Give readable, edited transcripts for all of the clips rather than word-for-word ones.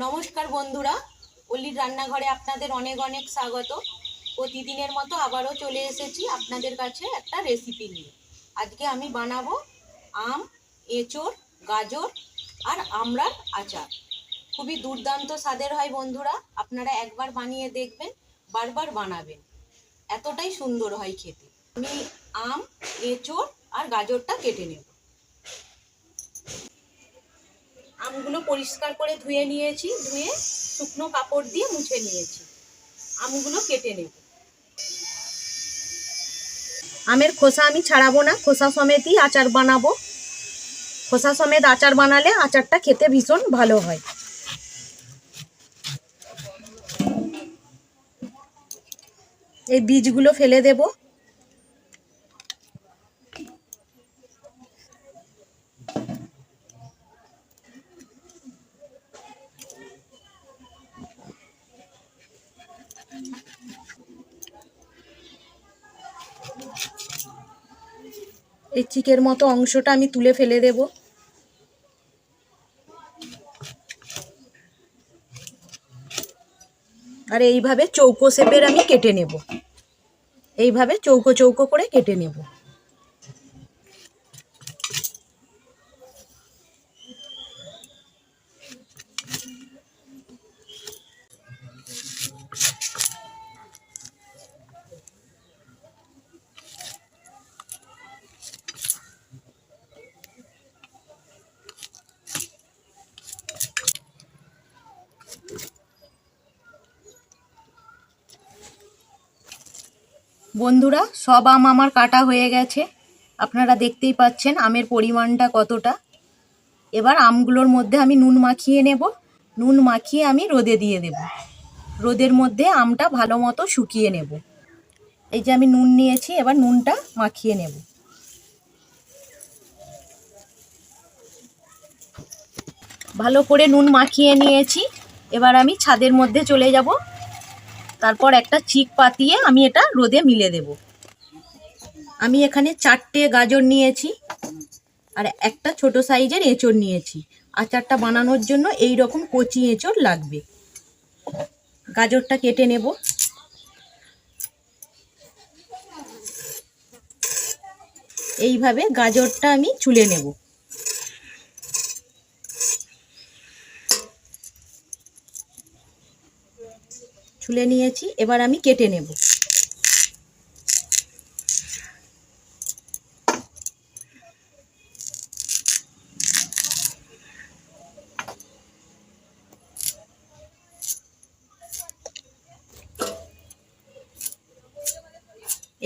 নমস্কার বন্ধুরা, অলির রান্নাঘরে আপনাদের অনেক অনেক স্বাগত। প্রতিদিনের মতো আবারও চলে এসেছি আপনাদের কাছে একটা রেসিপি নিয়ে। আজকে আমি বানাবো আম, এঁচোড়, গাজর আর আমড়ার আচার। খুবই দুর্দান্ত স্বাদের হয় বন্ধুরা, আপনারা একবার বানিয়ে দেখবেন, বারবার বানাবেন, এতটাই সুন্দর হয় খেতে। আমি আম, এঁচোড় আর গাজরটা কেটে নেব। আমগুলো পরিষ্কার করে ধুয়ে নিয়েছি, ধুয়ে শুকনো কাপড় দিয়ে মুছে নিয়েছি। আমগুলো কেটে নেব। আমের খোসা আমি ছাড়াবো না, খোসা সমেতই আচার বানাবো। খোসা সমেত আচার বানালে আচারটা খেতে ভীষণ ভালো হয়। এই বীজগুলো ফেলে দেব। এই চিকের মতো অংশটা আমি তুলে ফেলে দেব। আর এইভাবে চৌকো শেপের আমি কেটে নেব। এইভাবে চৌকো চৌকো করে কেটে নেব। বন্ধুরা, সব আম আমার কাটা হয়ে গেছে। আপনারা দেখতেই পাচ্ছেন আমের পরিমাণটা কতটা। এবার আমগুলোর মধ্যে আমি নুন মাখিয়ে নেব। নুন মাখিয়ে আমি রোদে দিয়ে দেব। রোদের মধ্যে আমটা ভালো মতো শুকিয়ে নেব। এই যে আমি নুন নিয়েছি, এবার নুনটা মাখিয়ে নেব। ভালো করে নুন মাখিয়ে নিয়েছি। এবার আমি ছাদের মধ্যে চলে যাব। তারপর একটা চিক পাতিয়ে আমি এটা রোদে মিলে দেব। আমি এখানে 4টে গাজর নিয়েছি আর একটা ছোট সাইজের এঁচোড় নিয়েছি। আচারটা বানানোর জন্য এই রকম কচি এঁচোড় লাগবে। গাজরটা কেটে নেব। এইভাবে গাজরটা আমি ছুলে নেব। ছুলে নিয়েছি, এবার আমি কেটে নেব।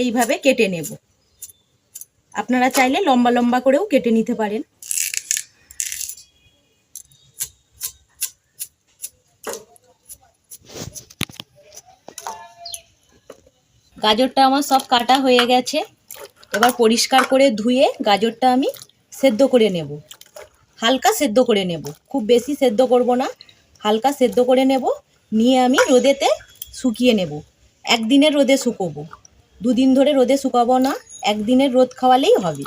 এইভাবে কেটে নেব। আপনারা চাইলে লম্বা লম্বা করেও কেটে নিতে পারেন। গাজরটা আমার সব কাটা হয়ে গেছে। এবার পরিষ্কার করে ধুয়ে গাজরটা আমি সেদ্ধ করে নেব। হালকা সেদ্ধ করে নেব, খুব বেশি সেদ্ধ করব না, হালকা সেদ্ধ করে নেব। নিয়ে আমি রোদেতে শুকিয়ে নেব। একদিনের রোদে শুকোবো, দুদিন ধরে রোদে শুকাবো না, একদিনের রোদ খাওয়ালেই হবে।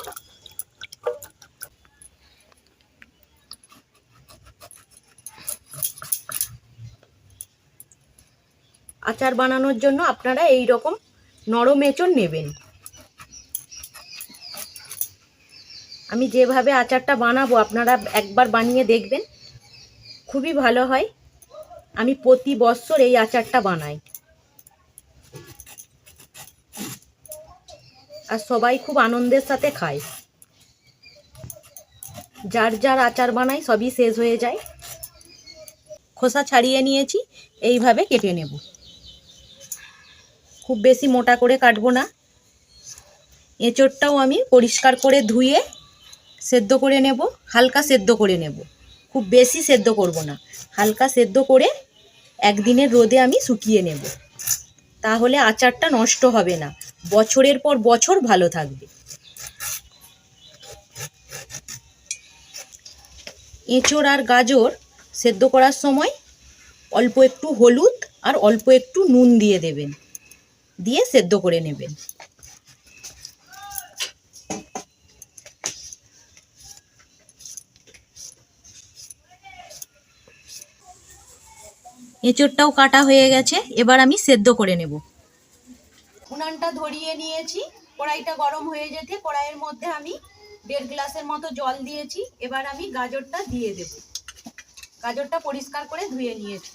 আচার বানানোর জন্য আপনারা এই রকম নরম এঁচোড় নেবেন। আমি যেভাবে আচারটা বানাবো আপনারা একবার বানিয়ে দেখবেন, খুবই ভালো হয়। আমি প্রতি বছর এই আচারটা বানাই আর সবাই খুব আনন্দের সাথে খায়। যার যার আচার বানাই সবই শেষ হয়ে যায়। খোসা ছাড়িয়ে নিয়েছি, এইভাবে কেটে নেব। খুব বেশি মোটা করে কাটবো না। এঁচোড়টাও আমি পরিষ্কার করে ধুয়ে সেদ্ধ করে নেব, হালকা সেদ্ধ করে নেব, খুব বেশি সেদ্ধ করব না। হালকা সেদ্ধ করে একদিনের রোদে আমি শুকিয়ে নেব। তাহলে আচারটা নষ্ট হবে না, বছরের পর বছর ভালো থাকবে। এঁচোড় আর গাজর সেদ্ধ করার সময় অল্প একটু হলুদ আর অল্প একটু নুন দিয়ে দেবেন, দিয়ে সেদ্ধ করে নেবেন। এঁচোড়টাও কাটা হয়ে গেছে, এবার আমি সেদ্ধ করে নেব। উনানটা ধরিয়ে নিয়েছি, কড়াইটা গরম হয়ে যেতে কড়াইয়ের মধ্যে আমি 1.5 গ্লাসের মতো জল দিয়েছি। এবার আমি গাজরটা দিয়ে দেব। গাজরটা পরিষ্কার করে ধুয়ে নিয়েছি।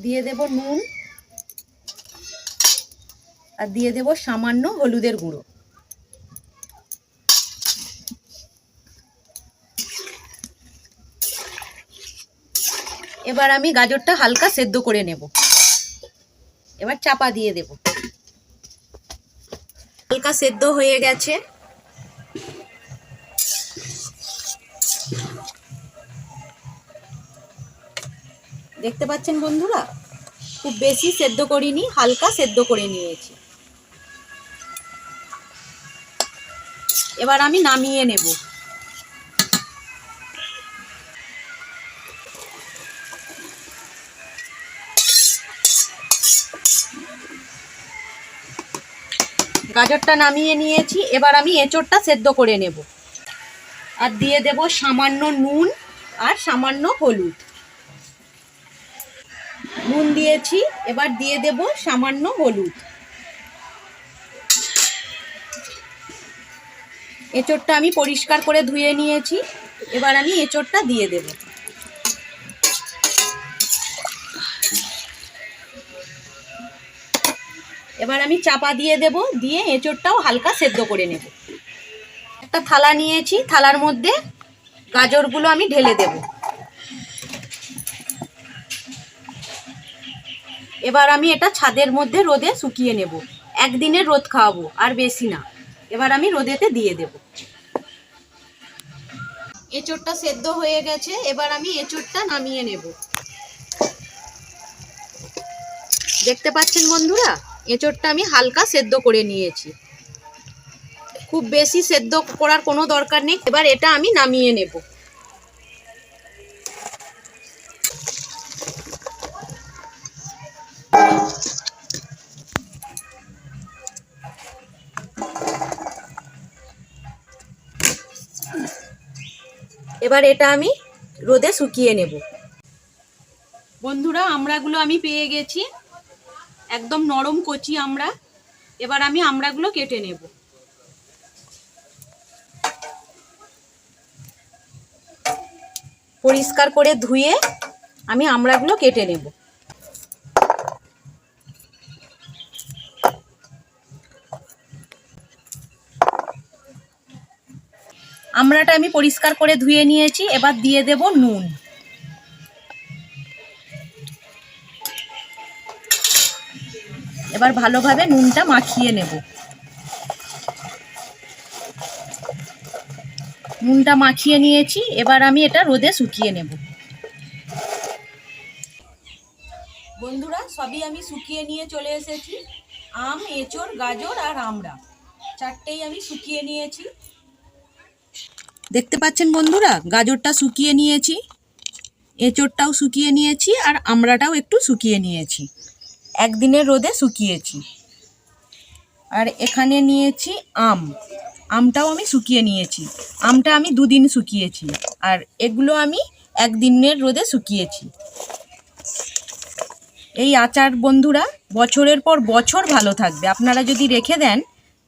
দিয়ে দেব নুন আর দিয়ে দেব সামান্য হলুদের গুঁড়ো। এবার আমি গাজরটা হালকা সেদ্ধ করে নেব। এবার চাপা দিয়ে দেব। হালকা সেদ্ধ হয়ে গেছে। দেখতে পাচ্ছেন বন্ধুরা, খুব বেশি সেদ্ধ করিনি, হালকা সেদ্ধ করে নিয়েছি। এবার আমি নামিয়ে নেব। গাজরটা নামিয়ে নিয়েছি, এবার আমি এঁচোড়টা সেদ্ধ করে নেব। আর দিয়ে দেব সামান্য নুন আর সামান্য হলুদ। নুন দিয়েছি, এবার দিয়ে দেব সামান্য হলুদ। এঁচোড়টা আমি পরিষ্কার করে ধুয়ে নিয়েছি, এবার আমি এঁচোড়টা দিয়ে দেব। এবার আমি চাপা দিয়ে দেব, দিয়ে এঁচোড়টাও হালকা সেদ্ধ করে নেব। একটা থালা নিয়েছি, থালার মধ্যে গাজরগুলো আমি ঢেলে দেব। এবার আমি এটা ছাদের মধ্যে রোদে শুকিয়ে নেব। একদিনের রোদ খাওয়াবো, আর বেশি না। এবার আমি রোদেতে দিয়ে দেব। এঁচোড়টা সেদ্ধ হয়ে গেছে, এবার আমি এঁচোড়টা নামিয়ে নেব। দেখতে পাচ্ছেন বন্ধুরা, এঁচোড়টা আমি হালকা সেদ্ধ করে নিয়েছি। খুব বেশি সেদ্ধ করার কোনো দরকার নেই। এবার এটা আমি নামিয়ে নেব। এবার এটা আমি রোদে শুকিয়ে নেব। বন্ধুরা, আমড়াগুলো আমি পেয়ে গেছি, একদম নরম কচি আমড়া। এবার আমি আমড়াগুলো কেটে নেব। পরিষ্কার করে ধুয়ে আমি আমড়াগুলো কেটে নেব। আমড়াটা আমি পরিষ্কার করে ধুয়ে নিয়েছি, এবার দিয়ে দেব নুন। এবার ভালোভাবে নুনটা মাখিয়ে নেব। নুনটা মাখিয়ে নিয়েছি, এবার আমি এটা রোদে শুকিয়ে নেব। বন্ধুরা, সবই আমি শুকিয়ে নিয়ে চলে এসেছি। আম, এঁচোড়, গাজর আর আমড়া চারটেই আমি শুকিয়ে নিয়েছি। দেখতে পাচ্ছেন বন্ধুরা, গাজরটা শুকিয়ে নিয়েছি, এঁচোড়টাও শুকিয়ে নিয়েছি, আর আমড়াটাও একটু শুকিয়ে নিয়েছি। একদিনের রোদে শুকিয়েছি। আর এখানে নিয়েছি আম, আমটাও আমি শুকিয়ে নিয়েছি। আমটা আমি 2 দিন শুকিয়েছি, আর এগুলো আমি একদিনের রোদে শুকিয়েছি। এই আচার বন্ধুরা বছরের পর বছর ভালো থাকবে। আপনারা যদি রেখে দেন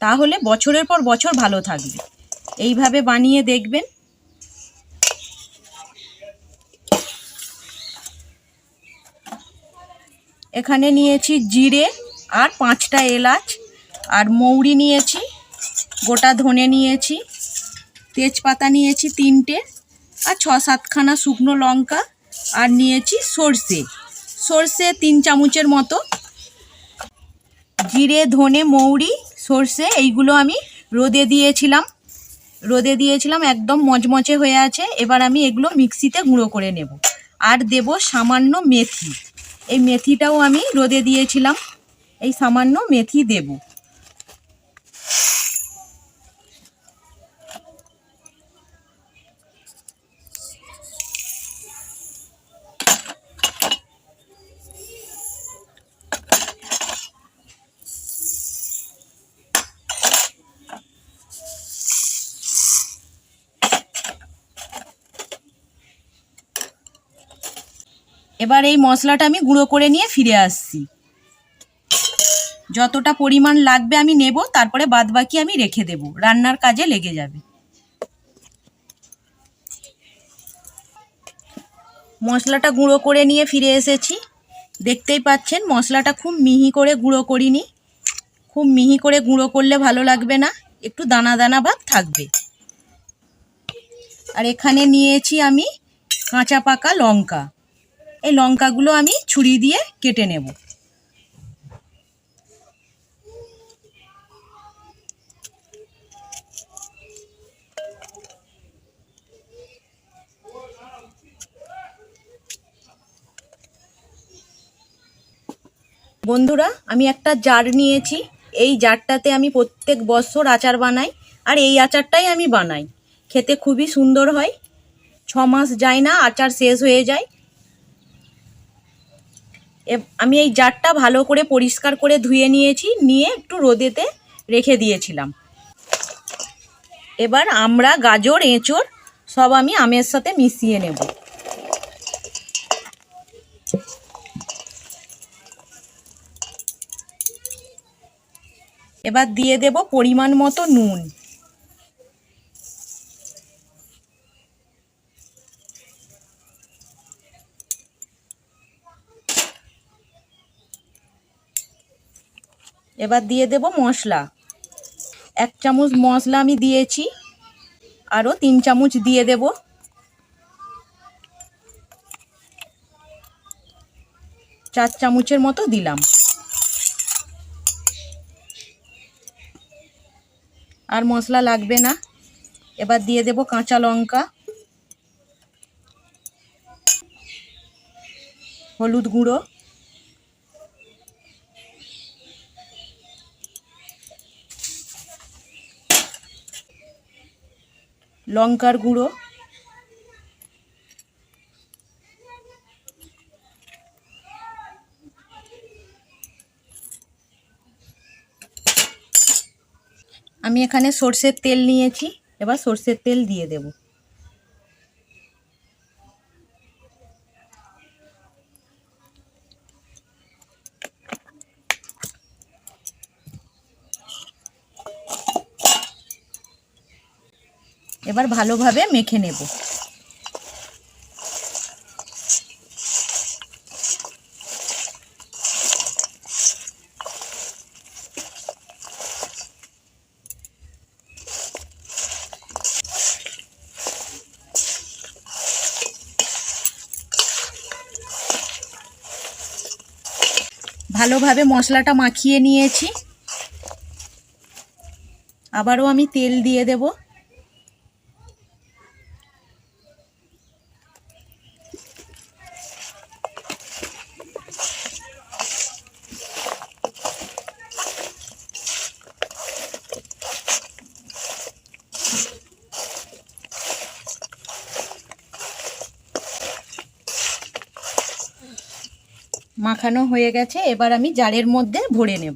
তাহলে বছরের পর বছর ভালো থাকবে। এইভাবে বানিয়ে দেখবেন। এখানে নিয়েছি জিরে আর 5টা এলাচ, আর মৌরি নিয়েছি, গোটা ধনে নিয়েছি, তেজপাতা নিয়েছি 3টে, আর 6-7খানা শুকনো লঙ্কা, আর নিয়েছি সর্ষে 3 চামচের মতো। জিরে, ধনে, মৌরি, সর্ষে এইগুলো আমি রোদে দিয়েছিলাম, একদম মচমচে হয়ে আছে। এবার আমি এগুলো মিক্সিতে গুঁড়ো করে নেব। আর দেব সামান্য মেথি, এই মেথিটাও আমি রোদে দিয়েছিলাম, এই সামান্য মেথি দেব। এবার এই মশলাটা আমি গুঁড়ো করে নিয়ে ফিরে আসছি। যতটা পরিমাণ লাগবে আমি নেব, তারপরে বাদবাকি আমি রেখে দেব, রান্নার কাজে লেগে যাবে। মশলাটা গুঁড়ো করে নিয়ে ফিরে এসেছি। দেখতেই পাচ্ছেন মশলাটা খুব মিহি করে গুঁড়ো করিনি। খুব মিহি করে গুঁড়ো করলে ভালো লাগবে না, একটু দানা দানা ভাব থাকবে। আর এখানে নিয়েছি আমি কাঁচা পাকা লঙ্কা। এই লঙ্কাগুলো আমি ছুরি দিয়ে কেটে নেব। বন্ধুরা, আমি একটা জার নিয়েছি। এই জারটাতে আমি প্রত্যেক বছর আচার বানাই, আর এই আচারটাই আমি বানাই। খেতে খুবই সুন্দর হয়, 6 মাস যায় না আচার শেষ হয়ে যায়। আমি এই জারটা ভালো করে পরিষ্কার করে ধুয়ে নিয়েছি, নিয়ে একটু রোদেতে রেখে দিয়েছিলাম। এবার আমরা গাজর এঁচোড় সব আমি আমের সাথে মিশিয়ে নেব। এবার দিয়ে দেব পরিমাণ মতো নুন। এবার দিয়ে দেব মশলা। 1 চামচ মশলা আমি দিয়েছি, আরও 3 চামচ দিয়ে দেব। চার চামচের মতো দিলাম। আর মশলা লাগবে না। এবার দিয়ে দেব কাঁচা লঙ্কা, হলুদ গুঁড়ো, লঙ্কার গুঁড়ো, আমি এখানে সর্ষের তেল নিয়েছি। এবার সর্ষের তেল দিয়ে দেব। এবার ভালোভাবে মেখে নেব। ভালোভাবে মশলাটা মাখিয়ে নিয়েছি। আবারও আমি তেল দিয়ে দেব। মাখানো হয়ে গেছে, এবার আমি জারের মধ্যে ভরে নেব।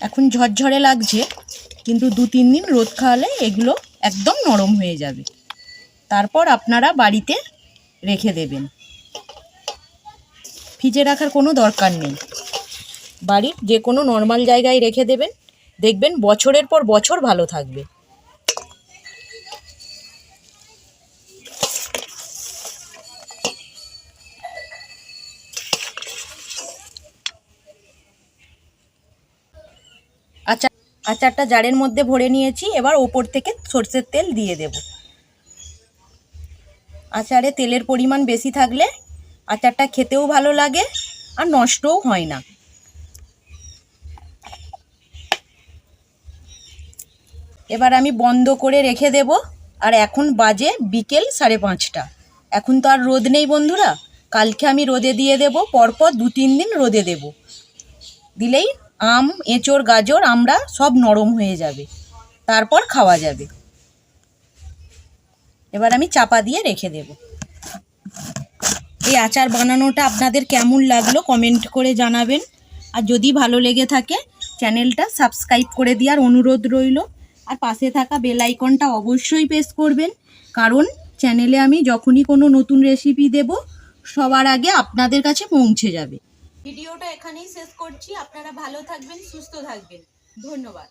এখন ঝরঝরে লাগছে, কিন্তু 2-3 দিন রোদ খাওয়ালে এগুলো একদম নরম হয়ে যাবে। তারপর আপনারা বাড়িতে রেখে দেবেন, ফ্রিজে রাখার কোনো দরকার নেই। বাড়ির যে কোনো নর্মাল জায়গায় রেখে দেবেন, দেখবেন বছরের পর বছর ভালো থাকবে। আচারটা জারের মধ্যে ভরে নিয়েছি। এবার ওপর থেকে সরষের তেল দিয়ে দেব। আচারে তেলের পরিমাণ বেশি থাকলে আচারটা খেতেও ভালো লাগে আর নষ্টও হয় না। এবার আমি বন্ধ করে রেখে দেব। আর এখন বাজে বিকেল 5:30। এখন তো আর রোদ নেই বন্ধুরা, কালকে আমি রোদে দিয়ে দেব। পরপর 2-3 দিন রোদে দেব, দিলেই আম, এঁচোড়, গাজর, আমড়া সব নরম হয়ে যাবে, তারপর খাওয়া যাবে। এবার আমি চাপা দিয়ে রেখে দেব। এই আচার বানানোটা আপনাদের কেমন লাগলো কমেন্ট করে জানাবেন। আর যদি ভালো লেগে থাকে চ্যানেলটা সাবস্ক্রাইব করে দেওয়ার অনুরোধ রইল। আর পাশে থাকা বেল আইকনটা অবশ্যই প্রেস করবেন, কারণ চ্যানেলে আমি যখনই কোনো নতুন রেসিপি দেব সবার আগে আপনাদের কাছে পৌঁছে যাবে। ভিডিওটা এখানেই শেষ করছি। আপনারা ভালো থাকবেন, সুস্থ থাকবেন। ধন্যবাদ।